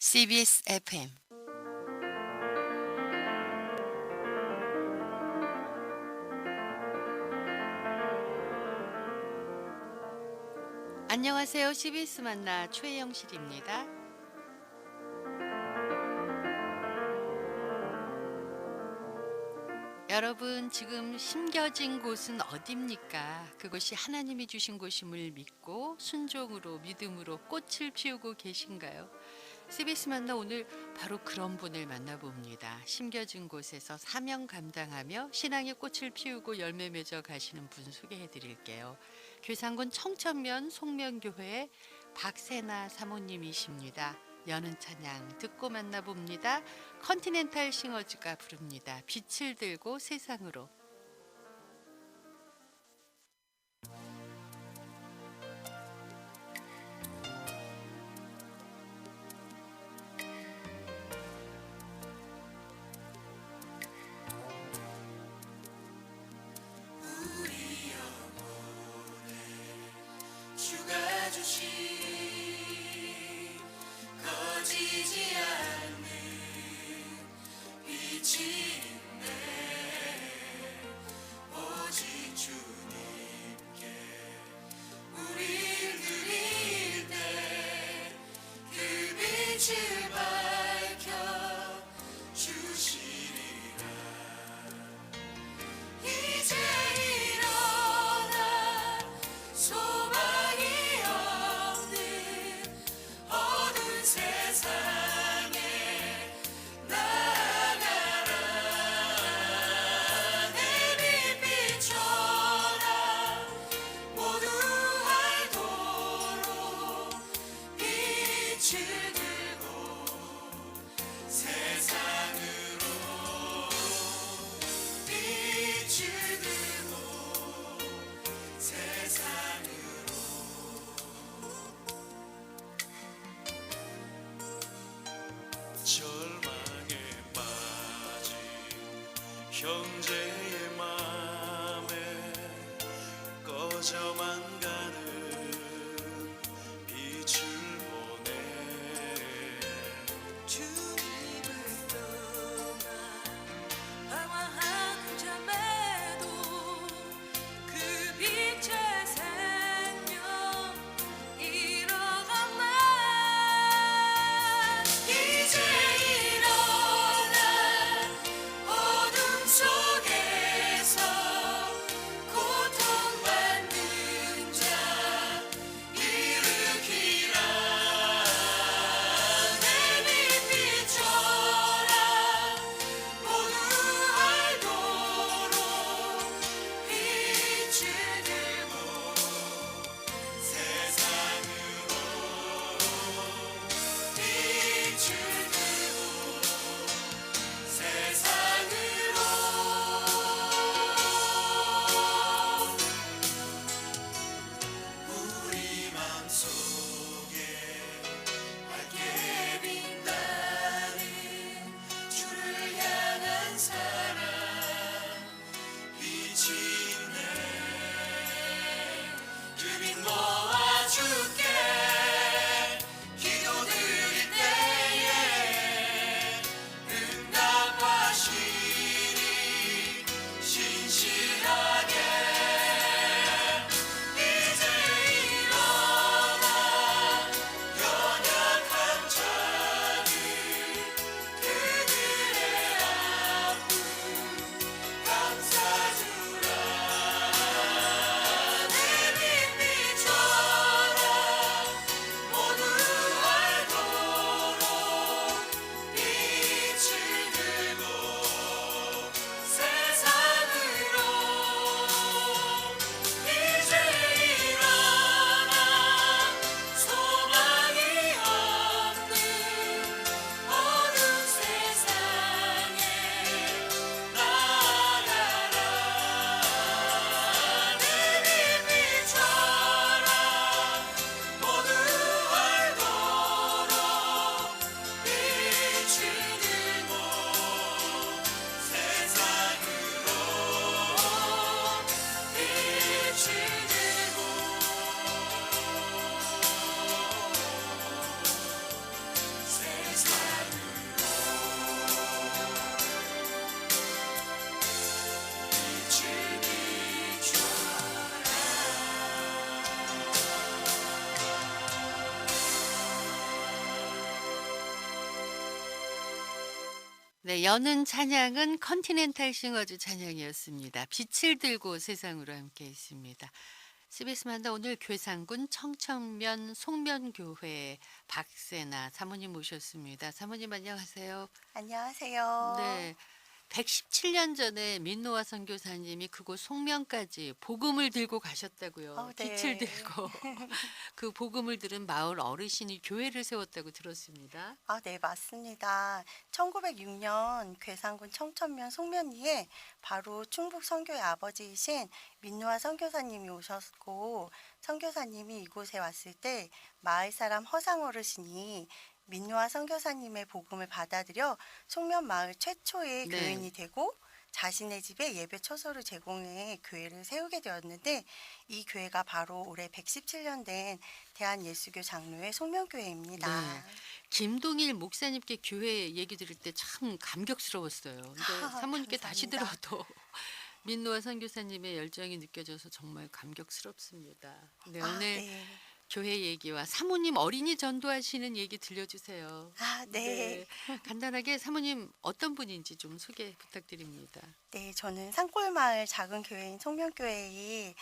CBS FM. 안녕하세요. CBS 만나 최영실입니다. 여러분, 지금 심겨진 곳은 어디입니까? 그곳이 하나님이 주신 곳임을 믿고 순종으로 믿음으로 꽃을 피우고 계신가요? CBS 만나 오늘 바로 그런 분을 만나봅니다. 심겨진 곳에서 사명 감당하며 신앙의 꽃을 피우고 열매 맺어 가시는 분 소개해 드릴게요. 괴산군 청천면 송명교회 박세나 사모님이십니다. 여는 찬양 듣고 만나봅니다. 컨티넨탈 싱어즈가 부릅니다. 빛을 들고 세상으로. 주가 주신 거지지 않는 빛이 있네. 오직 주님께 우릴 드릴 때 그 빛을 밝혀 주시리라. 이제 일어나 소망이 없는 어두운 세상에 나아가라. 내 빛 비춰라. 모두 알도록 빛을 들고 세상으로 빛을 들고 세상으로. 절망에 빠진 형제의 맘에 꺼져만 가는 빛을 보내. 주님을 떠나 방황한 잠에도 그 빛의 생명 잃어간 날 이제 일어나 어둠 속에 네, 여는 찬양은 컨티넨탈 싱어즈 찬양이었습니다. 빛을 들고 세상으로 함께 했습니다. CBS 만나 오늘 괴산군 청천면 송면교회 박세나 사모님 모셨습니다. 사모님 안녕하세요. 안녕하세요. 네. 117년 전에 민노아 선교사님이 그곳 송면까지 복음을 들고 가셨다고요. 빛을 네. 들고 그 복음을 들은 마을 어르신이 교회를 세웠다고 들었습니다. 네, 맞습니다. 1906년 괴산군 청천면 송면리에 바로 충북 선교의 아버지이신 민노아 선교사님이 오셨고, 선교사님이 이곳에 왔을 때 마을 사람 허상 어르신이 민노아 선교사님의 복음을 받아들여 송면 마을 최초의 네. 교인이 되고 자신의 집에 예배 처소를 제공해 교회를 세우게 되었는데, 이 교회가 바로 올해 117년 된 대한예수교 장로의 송면교회입니다. 네. 김동일 목사님께 교회 얘기 들을 때 참 감격스러웠어요. 근데 사모님께 다시 감사합니다. 들어도 민노아 선교사님의 열정이 느껴져서 정말 감격스럽습니다. 네, 오늘 네. 교회 얘기와 사모님 어린이 전도하시는 얘기 들려주세요. 네. 간단하게 사모님 어떤 분인지 좀 소개 부탁드립니다. 네, 저는 산골마을 작은 교회인 송면교회의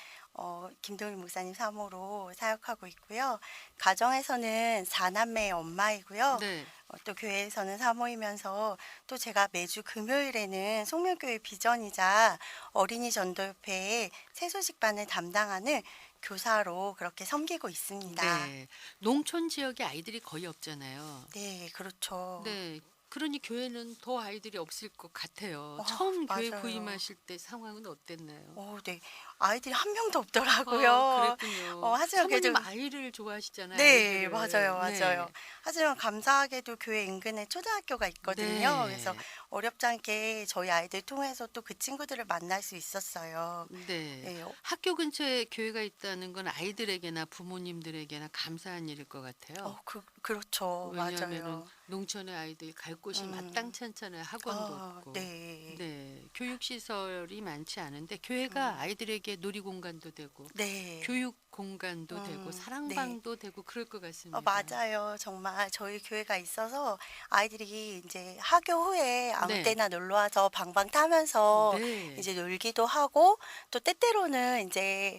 김동일 목사님 사모로 사역하고 있고요. 가정에서는 4남매의 엄마이고요. 네, 또 교회에서는 사모이면서 또 제가 매주 금요일에는 송면교회 비전이자 어린이 전도협회의 새소식반을 담당하는 교사로 그렇게 섬기고 있습니다. 네. 농촌 지역에 아이들이 거의 없잖아요. 네, 그렇죠. 네. 그러니 교회는 더 아이들이 없을 것 같아요. 어, 처음 교회 맞아요. 구임하실 때 상황은 어땠나요? 네. 아이들이 한 명도 없더라고요. 그랬군요. 하지만 사모님 그래도 아이를 좋아하시잖아요. 네, 아이들을. 맞아요, 네. 맞아요. 하지만 감사하게도 교회 인근에 초등학교가 있거든요. 네. 그래서 어렵지 않게 저희 아이들 통해서 또 그 친구들을 만날 수 있었어요. 네. 네, 학교 근처에 교회가 있다는 건 아이들에게나 부모님들에게나 감사한 일일 것 같아요. 그렇죠. 왜냐하면은 맞아요. 농촌의 아이들 갈 곳이 음. 마땅찮잖아요. 학원도 없고. 네. 네. 교육 시설이 많지 않은데 교회가 아이들에게 놀이 공간도 되고 네. 교육 공간도 되고 네. 사랑방도 되고 그럴 것 같습니다. 맞아요. 정말 저희 교회가 있어서 아이들이 이제 학교 후에 아무 네. 때나 놀러 와서 방방 타면서 네. 이제 놀기도 하고, 또 때때로는 이제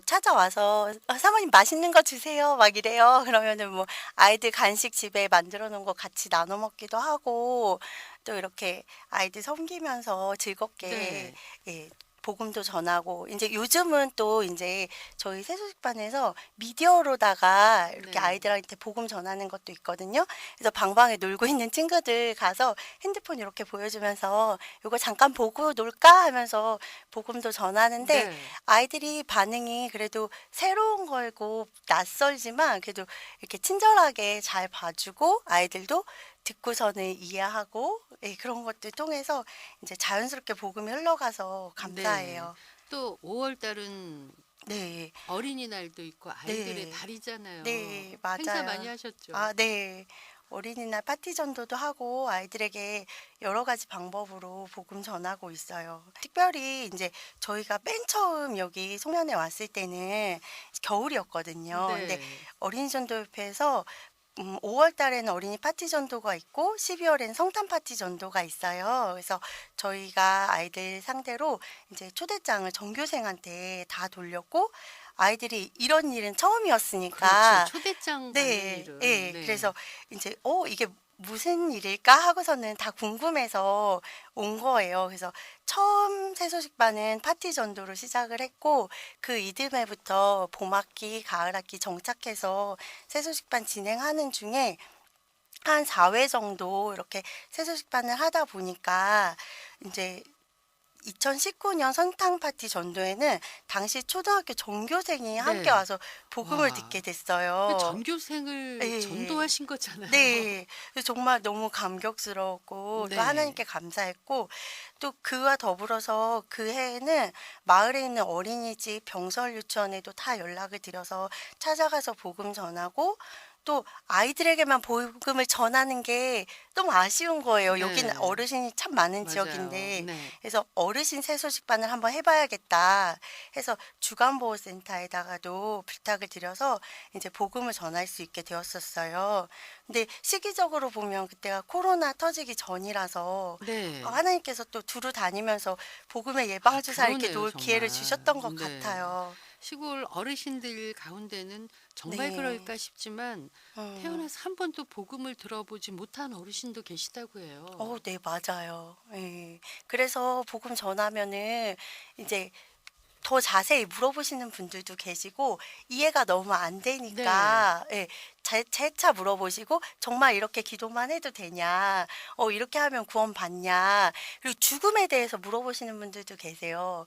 찾아와서 사모님 맛있는 거 주세요 막 이래요. 그러면은 뭐 아이들 간식 집에 만들어 놓은 거 같이 나눠 먹기도 하고, 또 이렇게 아이들 섬기면서 즐겁게 네. 예, 복음도 전하고, 이제 요즘은 또 이제 저희 새소식반에서 미디어로다가 이렇게 네. 아이들한테 복음 전하는 것도 있거든요. 그래서 방방에 놀고 있는 친구들 가서 핸드폰 이렇게 보여주면서 이거 잠깐 보고 놀까 하면서 복음도 전하는데, 네. 아이들이 반응이 그래도 새로운 거고 낯설지만 그래도 이렇게 친절하게 잘 봐주고, 아이들도 듣고서는 이해하고, 그런 것들 통해서 이제 자연스럽게 복음이 흘러가서 감사해요. 또 5월 달은 네, 어린이날도 있고 아이들의 네. 달이잖아요. 네, 행사 맞아요. 많이 하셨죠? 네. 어린이날 파티 전도도 하고 아이들에게 여러 가지 방법으로 복음 전하고 있어요. 특별히 이제 저희가 맨 처음 여기 송년회 왔을 때는 겨울이었거든요. 근데 네. 어린이 전도협회에서 5월 달에는 어린이 파티 전도가 있고 12월에는 성탄 파티 전도가 있어요. 그래서 저희가 아이들 상대로 이제 초대장을 전교생한테 다 돌렸고, 아이들이 이런 일은 처음이었으니까 그렇죠. 초대장 받는 네, 일은. 예. 네. 그래서 이제 이게 무슨 일일까 하고서는 다 궁금해서 온 거예요. 그래서 처음 새소식반은 파티 전도로 시작을 했고, 그 이듬해부터 봄학기, 가을학기 정착해서 새소식반 진행하는 중에 한 4회 정도 이렇게 새소식반을 하다 보니까 이제 2019년 성탄 파티 전도에는 당시 초등학교 전교생이 함께 네. 와서 복음을 와. 듣게 그 됐어요. 전교생을 예. 전도하신 거잖아요. 네. 그래서 정말 너무 감격스러웠고, 네. 또 하나님께 감사했고, 또 그와 더불어서 그 해에는 마을에 있는 어린이집, 병설 유치원에도 다 연락을 드려서 찾아가서 복음 전하고, 또 아이들에게만 복음을 전하는 게 너무 아쉬운 거예요. 네. 여기는 어르신이 참 많은 맞아요. 지역인데 네. 그래서 어르신 새소식반을 한번 해봐야겠다 해서 주간보호센터에다가도 부탁을 드려서 이제 복음을 전할 수 있게 되었었어요. 근데 시기적으로 보면 그때가 코로나 터지기 전이라서 네. 하나님께서 또 두루 다니면서 복음의 예방주사 이렇게 그러네요, 놓을 기회를 정말. 주셨던 것 네. 같아요. 시골 어르신들 가운데는 정말 네. 그럴까 싶지만 음. 태어나서 한 번도 복음을 들어보지 못한 어르신도 계시다고 해요. 네, 맞아요. 예. 그래서 복음 전하면은 이제 더 자세히 물어보시는 분들도 계시고 이해가 너무 안 네. 되니까 재차 물어보시고 정말 이렇게 기도만 해도 되냐? 이렇게 하면 구원 받냐? 그리고 죽음에 대해서 물어보시는 분들도 계세요.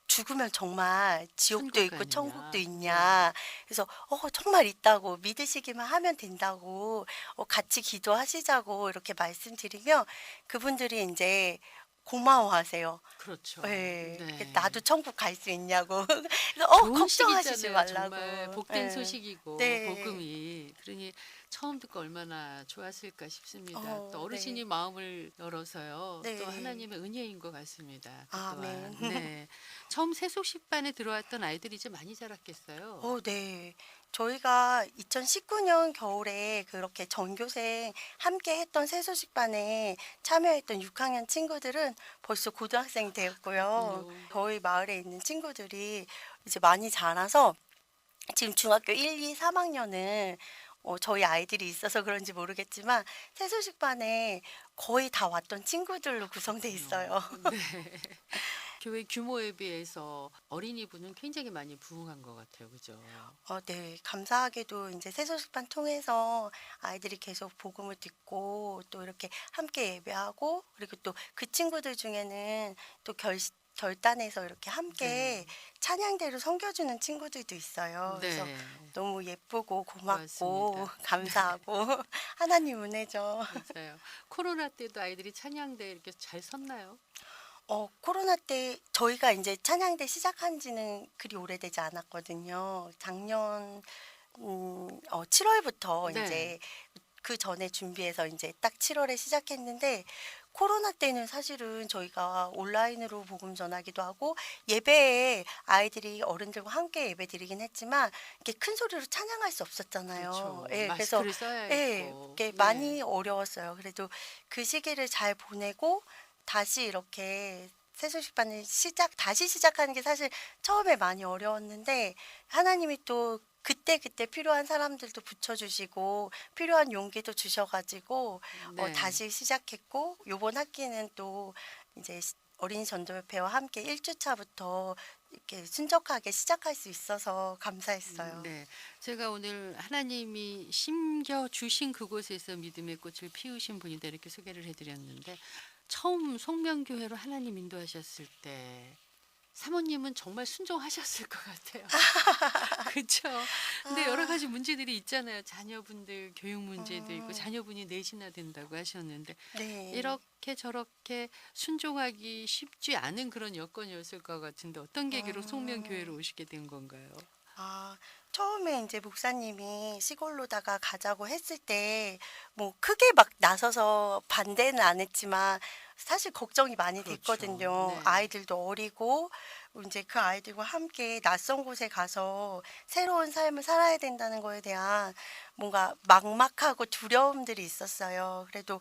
죽으면 정말 지옥도 천국 있고 천국도 가느냐. 네. 있냐? 그래서 정말 있다고 믿으시기만 하면 된다고 같이 기도하시자고 이렇게 말씀드리면 그분들이 이제 고마워하세요. 그렇죠. 예. 네. 나도 천국 갈 수 있냐고. 그래서 좋은 걱정하시지 시기잖아요. 말라고. 정말 복된 예. 소식이고 네. 복음이. 그러니 처음 듣고 얼마나 좋았을까 싶습니다. 또 네. 어르신이 마음을 열어서요. 또 네. 하나님의 은혜인 것 같습니다. 그 아멘. 또한. 네. 처음 새속식반에 들어왔던 아이들이 이제 많이 자랐겠어요. 네. 저희가 2019년 겨울에 그렇게 전교생 함께 했던 새소식반에 참여했던 6학년 친구들은 벌써 고등학생이 되었고요. 그렇군요. 저희 마을에 있는 친구들이 이제 많이 자라서 지금 중학교 1, 2, 3학년은 저희 아이들이 있어서 그런지 모르겠지만 새소식반에 거의 다 왔던 친구들로 구성돼 있어요. 네. 교회 규모에 비해서 어린이부는 굉장히 많이 부흥한 것 같아요. 그죠? 네. 감사하게도 이제 새소식반 통해서 아이들이 계속 복음을 듣고 또 이렇게 함께 예배하고 그리고 또 그 친구들 중에는 또 결단해서 이렇게 함께 네. 찬양대로 섬겨주는 친구들도 있어요. 그래서 네. 너무 예쁘고 고맙고 고맙습니다. 감사하고 하나님 은혜죠. 맞아요. 코로나 때도 아이들이 찬양대 이렇게 잘 섰나요? 코로나 때 저희가 이제 찬양대 시작한 지는 그리 오래되지 않았거든요. 작년 7월부터 네. 이제 그 전에 준비해서 이제 딱 7월에 시작했는데 코로나 때는 사실은 저희가 온라인으로 복음 전하기도 하고 예배에 아이들이 어른들과 함께 예배 드리긴 했지만 이렇게 큰 소리로 찬양할 수 없었잖아요. 그렇죠. 예, 그래서 마스크를 써야 예, 했고. 이게 네. 많이 어려웠어요. 그래도 그 시기를 잘 보내고 다시 이렇게 새소식반을 다시 시작하는 게 사실 처음에 많이 어려웠는데 하나님이 또 그때그때 필요한 사람들도 붙여주시고 필요한 용기도 주셔가지고 네. 다시 시작했고 요번 학기는 또 이제 어린이 전도협회와 함께 1주차부터 이렇게 순적하게 시작할 수 있어서 감사했어요. 네. 제가 오늘 하나님이 심겨 주신 그곳에서 믿음의 꽃을 피우신 분이다 이렇게 소개를 해드렸는데 처음 송명교회로 하나님 인도하셨을 때 사모님은 정말 순종하셨을 것 같아요. 그렇죠. 근데 여러 가지 문제들이 있잖아요. 자녀분들 교육 문제도 있고 자녀분이 넷이나 된다고 하셨는데 네. 이렇게 저렇게 순종하기 쉽지 않은 그런 여건이었을 것 같은데 어떤 계기로 송명교회로 오시게 된 건가요? 처음에 이제 목사님이 시골로다가 가자고 했을 때 뭐 크게 막 나서서 반대는 안 했지만 사실 걱정이 많이 그렇죠. 됐거든요. 네. 아이들도 어리고 이제 그 아이들과 함께 낯선 곳에 가서 새로운 삶을 살아야 된다는 거에 대한 뭔가 막막하고 두려움들이 있었어요. 그래도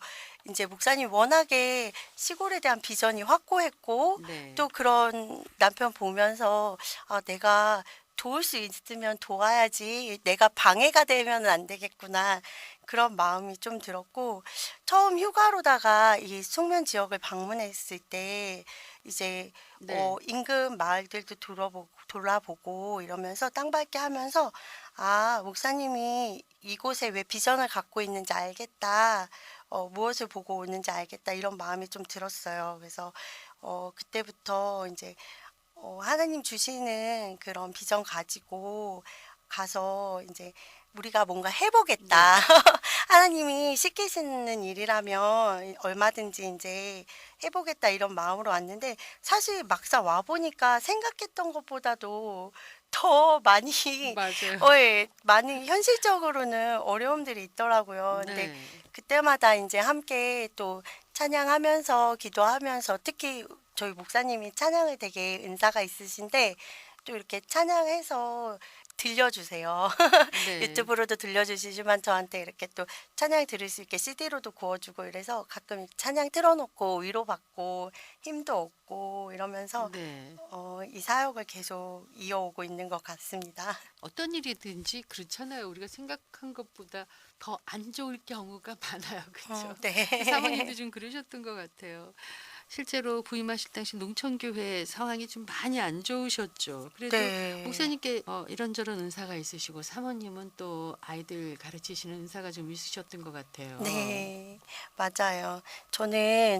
이제 목사님 워낙에 시골에 대한 비전이 확고했고 네. 또 그런 남편 보면서 내가 도울 수 있으면 도와야지 내가 방해가 되면 안 되겠구나 그런 마음이 좀 들었고 처음 휴가로다가 이 송면 지역을 방문했을 때 이제 네. 인근 마을들도 돌아보고 이러면서 땅밟기 하면서 목사님이 이곳에 왜 비전을 갖고 있는지 알겠다 무엇을 보고 오는지 알겠다 이런 마음이 좀 들었어요. 그래서 그때부터 이제 하나님 주시는 그런 비전 가지고 가서 이제 우리가 뭔가 해보겠다. 하나님이 시키시는 일이라면 얼마든지 이제 해보겠다 이런 마음으로 왔는데 사실 막상 와 보니까 생각했던 것보다도 더 많이 맞아요. 예, 많이 현실적으로는 어려움들이 있더라고요. 근데 네. 그때마다 이제 함께 또 찬양하면서 기도하면서 특히 저희 목사님이 찬양을 되게 은사가 있으신데 또 이렇게 찬양해서 들려주세요. 네. 유튜브로도 들려주시지만 저한테 이렇게 또 찬양 들을 수 있게 CD로도 구워주고 이래서 가끔 찬양 틀어놓고 위로받고 힘도 얻고 이러면서 네. 이 사역을 계속 이어오고 있는 것 같습니다. 어떤 일이든지 그렇잖아요. 우리가 생각한 것보다 더 안 좋을 경우가 많아요. 그렇죠? 네. 사모님도 좀 그러셨던 것 같아요. 실제로 부임하실 당시 농촌교회 상황이 좀 많이 안 좋으셨죠. 그래도 네. 목사님께 이런저런 은사가 있으시고 사모님은 또 아이들 가르치시는 은사가 좀 있으셨던 것 같아요. 네, 맞아요. 저는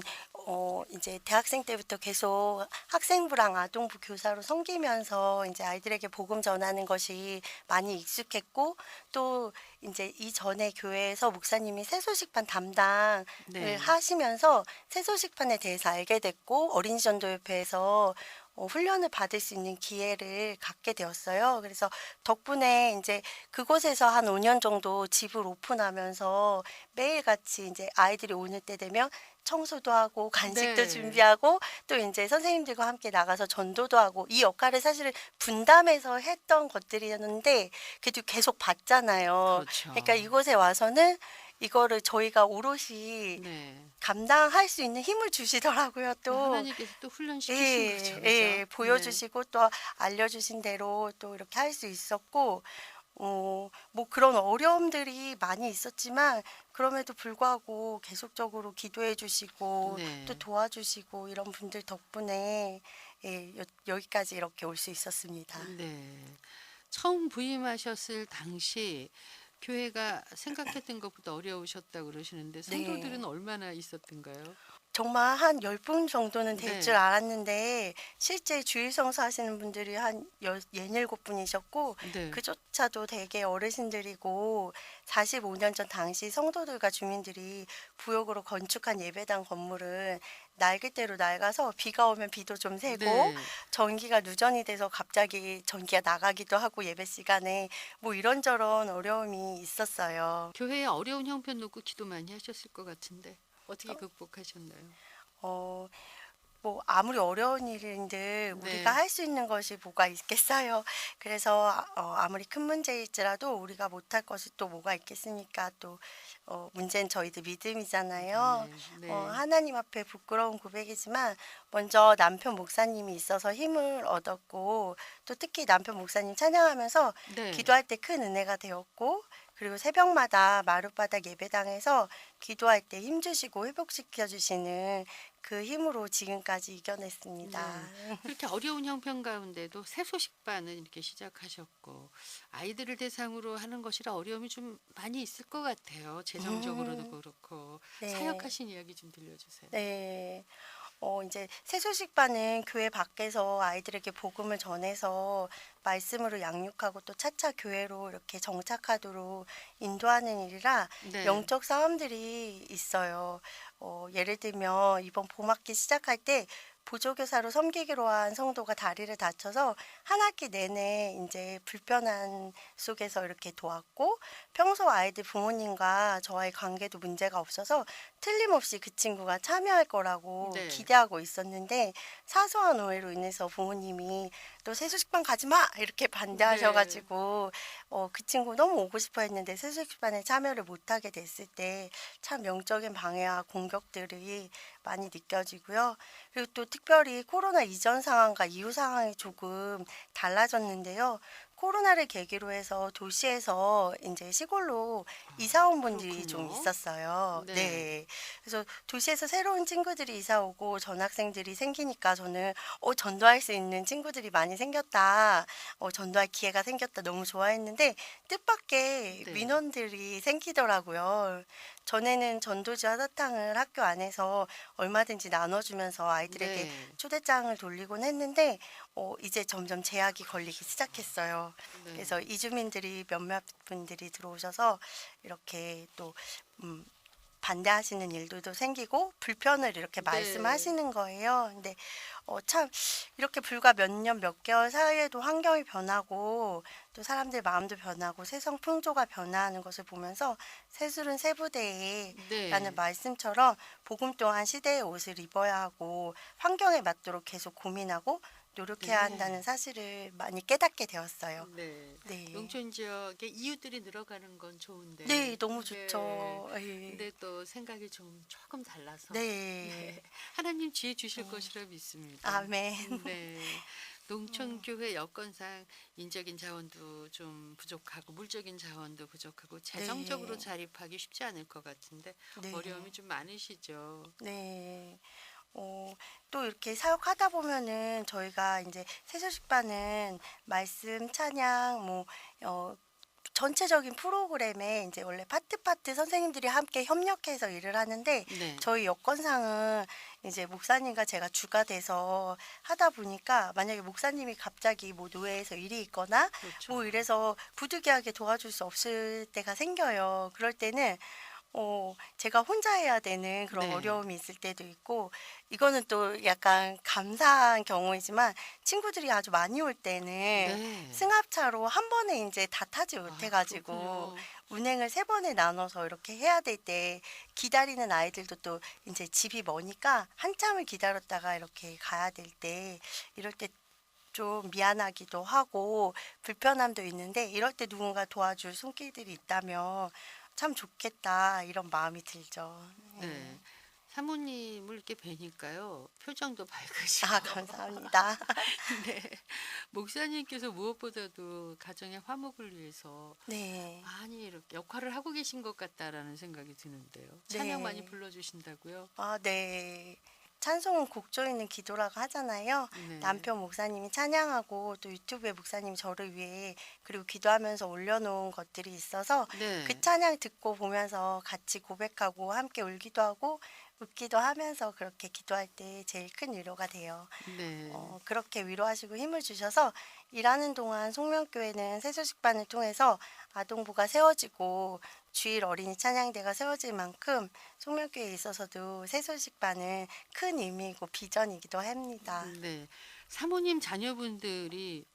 이제 대학생 때부터 계속 학생부랑 아동부 교사로 섬기면서 이제 아이들에게 복음 전하는 것이 많이 익숙했고 또 이제 이전에 교회에서 목사님이 새소식반 담당을 네. 하시면서 새소식반에 대해서 알게 됐고 어린이 전도협회에서 훈련을 받을 수 있는 기회를 갖게 되었어요. 그래서 덕분에 이제 그곳에서 한 5년 정도 집을 오픈하면서 매일같이 이제 아이들이 오는 때 되면 청소도 하고 간식도 네. 준비하고 또 이제 선생님들과 함께 나가서 전도도 하고 이 역할을 사실은 분담해서 했던 것들이었는데 그래도 계속 봤잖아요. 그러니까 그렇죠. 이곳에 와서는 이거를 저희가 오롯이 네. 감당할 수 있는 힘을 주시더라고요, 또. 하나님께서 또 훈련시키신 거죠. 예, 그죠? 예, 네. 보여주시고 또 알려주신 대로 또 이렇게 할 수 있었고, 뭐 그런 어려움들이 많이 있었지만, 그럼에도 불구하고 계속적으로 기도해 주시고, 또 네. 도와주시고, 이런 분들 덕분에, 예, 여기까지 이렇게 올 수 있었습니다. 네. 처음 부임하셨을 당시 교회가 생각했던 것보다 어려우셨다고 그러시는데 네. 성도들은 얼마나 있었던가요? 정말 한 10분 정도는 될 줄 네. 알았는데 실제 주일 성수 하시는 분들이 한 67분이셨고 네. 그조차도 되게 어르신들이고 45년 전 당시 성도들과 주민들이 부욕으로 건축한 예배당 건물은 낡을 대로 낡아서 비가 오면 비도 좀 새고 네. 전기가 누전이 돼서 갑자기 전기가 나가기도 하고 예배 시간에 뭐 이런저런 어려움이 있었어요. 교회에 어려운 형편 놓고 기도 많이 하셨을 것 같은데 어떻게 극복하셨나요? 어, 뭐 아무리 어려운 일인들 우리가 네. 할 수 있는 것이 뭐가 있겠어요. 그래서 아무리 큰 문제일지라도 우리가 못할 것이 또 뭐가 있겠습니까? 또 문제는 저희들 믿음이잖아요. 네. 네. 하나님 앞에 부끄러운 고백이지만 먼저 남편 목사님이 있어서 힘을 얻었고 또 특히 남편 목사님 찬양하면서 네. 기도할 때 큰 은혜가 되었고 그리고 새벽마다 마룻바닥 예배당에서 기도할 때 힘주시고 회복시켜 주시는 그 힘으로 지금까지 이겨냈습니다. 네. 그렇게 어려운 형편 가운데도 새소식반을 이렇게 시작하셨고 아이들을 대상으로 하는 것이라 어려움이 좀 많이 있을 것 같아요. 재정적으로도 그렇고 네. 사역하신 이야기 좀 들려주세요. 네. 이제 새소식반은 교회 밖에서 아이들에게 복음을 전해서 말씀으로 양육하고 또 차차 교회로 이렇게 정착하도록 인도하는 일이라 네. 영적 싸움들이 있어요. 예를 들면 이번 봄학기 시작할 때 보조교사로 섬기기로 한 성도가 다리를 다쳐서 한 학기 내내 이제 불편한 속에서 이렇게 도왔고 평소 아이들 부모님과 저와의 관계도 문제가 없어서 틀림없이 그 친구가 참여할 거라고 네. 기대하고 있었는데 사소한 오해로 인해서 부모님이 너 세수식반 가지 마 이렇게 네. 반대하셔가지고 그 친구 너무 오고 싶어 했는데 세수식반에 참여를 못하게 됐을 때 참 영적인 방해와 공격들이 많이 느껴지고요. 그리고 또 특별히 코로나 이전 상황과 이후 상황이 조금 달라졌는데요. 코로나를 계기로 해서 도시에서 이제 시골로 이사 온 분들이 좀 그렇군요. 있었어요. 네. 네. 그래서 도시에서 새로운 친구들이 이사 오고 전학생들이 생기니까 저는 전도할 수 있는 친구들이 많이 생겼다. 전도할 기회가 생겼다. 너무 좋아했는데 뜻밖의 네. 민원들이 생기더라고요. 전에는 전도지와 사탕을 학교 안에서 얼마든지 나눠주면서 아이들에게 네. 초대장을 돌리곤 했는데 이제 점점 제약이 걸리기 시작했어요. 네. 그래서 이주민들이 몇몇 분들이 들어오셔서 이렇게 또 음, 반대하시는 일들도 생기고 불편을 이렇게 네. 말씀하시는 거예요. 근데 참 이렇게 불과 몇 년, 몇 개월 사이에도 환경이 변하고 또 사람들 마음도 변하고 세상 풍조가 변화하는 것을 보면서 새술은 새부대에 라는 네. 말씀처럼 복음 또한 시대의 옷을 입어야 하고 환경에 맞도록 계속 고민하고 노력해야 한다는 네. 사실을 많이 깨닫게 되었어요. 네. 네. 농촌 지역에 이웃들이 늘어가는 건 네, 좋은데, 너무 네. 좋죠. 예. 근데 또 생각이 좀 조금 달라서, 네. 네. 하나님 지혜 주실 것이라 믿습니다. 아멘. 네. 농촌 교회 여건상 인적인 자원도 좀 부족하고 물적인 자원도 부족하고 재정적으로 네. 자립하기 쉽지 않을 것 같은데 네. 어려움이 좀 많으시죠. 네. 또 이렇게 사역하다 보면은 저희가 이제 새소식반은 말씀, 찬양, 전체적인 프로그램에 이제 원래 파트 선생님들이 함께 협력해서 일을 하는데 네. 저희 여건상은 이제 목사님과 제가 주가 돼서 하다 보니까 만약에 목사님이 갑자기 뭐 노예에서 일이 있거나 그렇죠. 뭐 이래서 부득이하게 도와줄 수 없을 때가 생겨요. 그럴 때는 제가 혼자 해야 되는 그런 네. 어려움이 있을 때도 있고, 이거는 또 약간 감사한 경우이지만, 친구들이 아주 많이 올 때는 네. 승합차로 한 번에 이제 다 타지 아, 못해가지고, 그렇군요. 운행을 세 번에 나눠서 이렇게 해야 될 때, 기다리는 아이들도 또 이제 집이 머니까 한참을 기다렸다가 이렇게 가야 될 때, 이럴 때 좀 미안하기도 하고 불편함도 있는데 이럴 때 누군가 도와줄 손길들이 있다면 참 좋겠다 이런 마음이 들죠. 네. 사모님을 이렇게 뵈니까요. 표정도 밝으시고. 아, 감사합니다. 네. 목사님께서 무엇보다도 가정의 화목을 위해서 네. 많이 이렇게 역할을 하고 계신 것 같다라는 생각이 드는데요. 찬양 많이 네. 불러주신다고요? 아, 네. 찬송은 곡조 있는 기도라고 하잖아요. 네. 남편 목사님이 찬양하고 또 유튜브에 목사님이 저를 위해 그리고 기도하면서 올려놓은 것들이 있어서 네. 그 찬양 듣고 보면서 같이 고백하고 함께 울기도 하고 웃기도 하면서 그렇게 기도할 때 제일 큰 위로가 돼요. 네. 그렇게 위로하시고 힘을 주셔서 일하는 동안 송명교회는 새소식반을 통해서 아동부가 세워지고 주일 어린이 찬양대가 세워질 만큼 송명교회에 있어서도 새소식반은 큰 의미이고 비전이기도 합니다. 네. 사모님 자녀분들이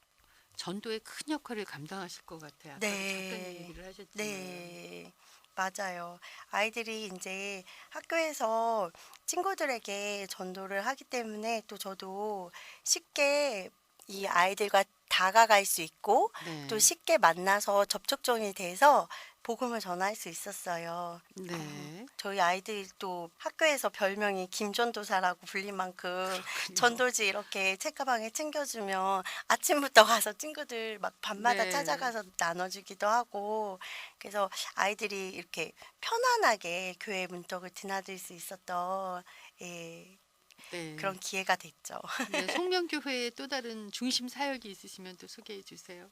전도에 큰 역할을 감당하실 것 같아요. 아까도 잠깐 네. 얘기를 하셨지만. 네. 맞아요. 아이들이 이제 학교에서 친구들에게 전도를 하기 때문에 또 저도 쉽게 이 아이들과 다가갈 수 있고 네. 또 쉽게 만나서 접촉점이 돼서 복음을 전할 수 있었어요. 네. 저희 아이들도 학교에서 별명이 김전도사라고 불릴 만큼 그렇군요. 전도지 이렇게 책가방에 챙겨주면 아침부터 가서 친구들 막 밤마다 네. 찾아가서 나눠주기도 하고 그래서 아이들이 이렇게 편안하게 교회 문턱을 드나들 수 있었던 예, 네. 그런 기회가 됐죠. 네. 송명교회에 또 다른 중심 사역이 있으시면 또 소개해 주세요.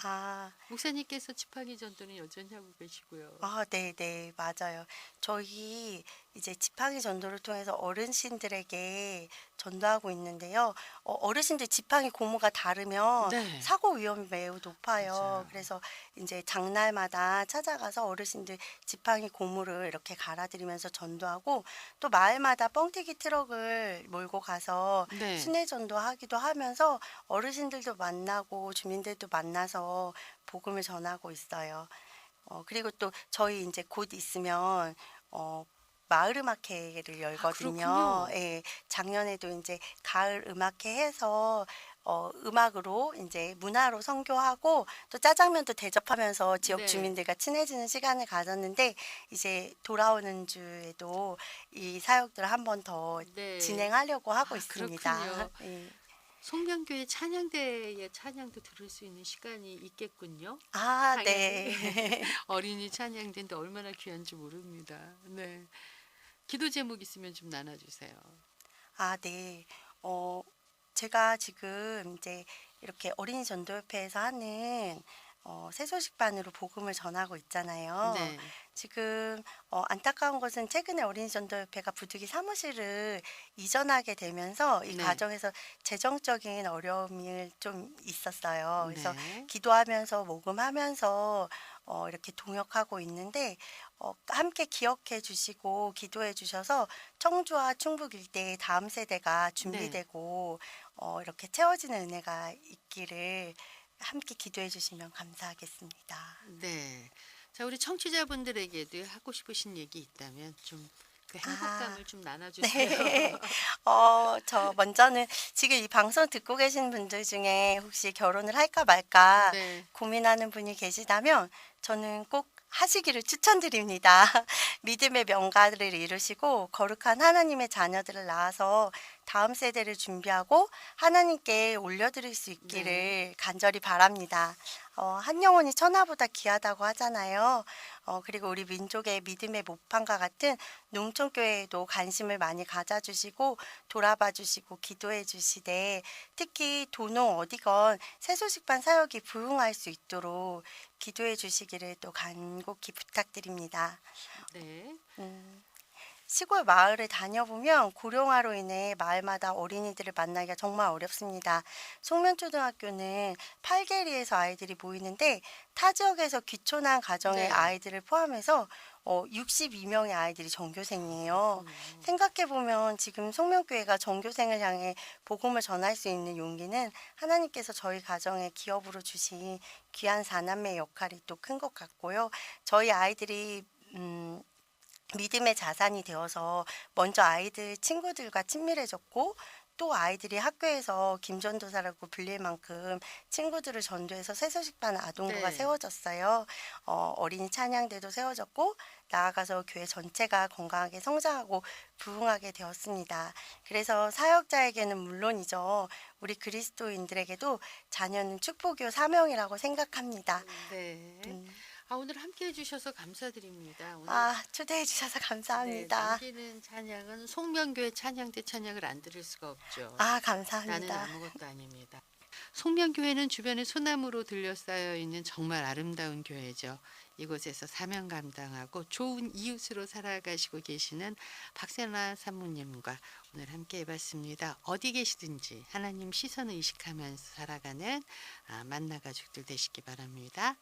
아, 목사님께서 지팡이 전도는 여전히 하고 계시고요. 네, 맞아요. 저희 이제 지팡이 전도를 통해서 어르신들에게 전도하고 있는데요. 어르신들 지팡이 고무가 다르면 네. 사고 위험이 매우 높아요. 맞아요. 그래서 이제 장날마다 찾아가서 어르신들 지팡이 고무를 이렇게 갈아드리면서 전도하고 또 마을마다 뻥튀기 트럭을 몰고 가서 네. 순회 전도하기도 하면서 어르신들도 만나고 주민들도 만나서 복음을 전하고 있어요. 그리고 또 저희 이제 곧 있으면 마을 음악회를 열거든요. 그렇군요. 예, 작년에도 이제 가을 음악회 해서 음악으로 이제 문화로 선교하고 또 짜장면도 대접하면서 지역 네. 주민들과 친해지는 시간을 가졌는데 이제 돌아오는 주에도 이 사역들을 한 번 더 네. 진행하려고 하고 아, 있습니다. 그렇군요. 예. 송명교회 찬양대의 찬양도 들을 수 있는 시간이 있겠군요. 아, 당연히. 네. 어린이 찬양대인데 얼마나 귀한지 모릅니다. 네. 기도 제목 있으면 좀 나눠주세요. 아, 네. 제가 지금 이제 이렇게 어린이 전도협회에서 하는 새소식반으로 복음을 전하고 있잖아요. 네. 지금 안타까운 것은 최근에 어린이 전도협회가 부득이 사무실을 이전하게 되면서 이 네. 과정에서 재정적인 어려움이 좀 있었어요. 그래서 네. 기도하면서 모금하면서 이렇게 동역하고 있는데 함께 기억해 주시고 기도해 주셔서 청주와 충북 일대의 다음 세대가 준비되고 이렇게 채워지는 은혜가 있기를 함께 기도해 주시면 감사하겠습니다. 네. 자, 우리 청취자분들에게도 하고 싶으신 얘기 있다면 좀 그 행복감을 좀 나눠주세요. 네. 저 먼저는 지금 이 방송 듣고 계신 분들 중에 혹시 결혼을 할까 말까 네. 고민하는 분이 계시다면 저는 꼭 하시기를 추천드립니다. 믿음의 명가를 이루시고 거룩한 하나님의 자녀들을 낳아서 다음 세대를 준비하고 하나님께 올려드릴 수 있기를 간절히 바랍니다. 한 영혼이 천하보다 귀하다고 하잖아요. 그리고 우리 민족의 믿음의 모판과 같은 농촌교회에도 관심을 많이 가져주시고 돌아봐 주시고 기도해 주시되 특히 도농 어디건 새소식반 사역이 부흥할 수 있도록 기도해 주시기를 또 간곡히 부탁드립니다. 네. 시골 마을을 다녀보면 고령화로 인해 마을마다 어린이들을 만나기가 정말 어렵습니다. 송면초등학교는 팔계리에서 아이들이 모이는데 타 지역에서 귀촌한 가정의 네. 아이들을 포함해서 62명의 아이들이 전교생이에요. 생각해보면 지금 송면교회가 전교생을 향해 복음을 전할 수 있는 용기는 하나님께서 저희 가정에 기업으로 주신 귀한 사남매의 역할이 또 큰 것 같고요. 저희 아이들이 믿음의 자산이 되어서 먼저 아이들 친구들과 친밀해졌고 또 아이들이 학교에서 김전도사라고 불릴 만큼 친구들을 전도해서 새소식반 아동부가 네. 세워졌어요. 어린이 찬양대도 세워졌고 나아가서 교회 전체가 건강하게 성장하고 부흥하게 되었습니다. 그래서 사역자에게는 물론이죠. 우리 그리스도인들에게도 자녀는 축복이요 사명이라고 생각합니다. 네. 오늘 함께 해주셔서 감사드립니다. 오늘 초대해 주셔서 네, 감사합니다. 남기는 찬양은 송명교회 찬양대 찬양을 안 들을 수가 없죠. 나는 감사합니다. 아무것도 아닙니다. 송명교회는 주변에 소나무로 둘러싸여 있는 정말 아름다운 교회죠. 이곳에서 사명 감당하고 좋은 이웃으로 살아가시고 계시는 박세나 사모님과 오늘 함께 해봤습니다. 어디 계시든지 하나님 시선을 의식하면서 살아가는 만나 가족들 되시기 바랍니다.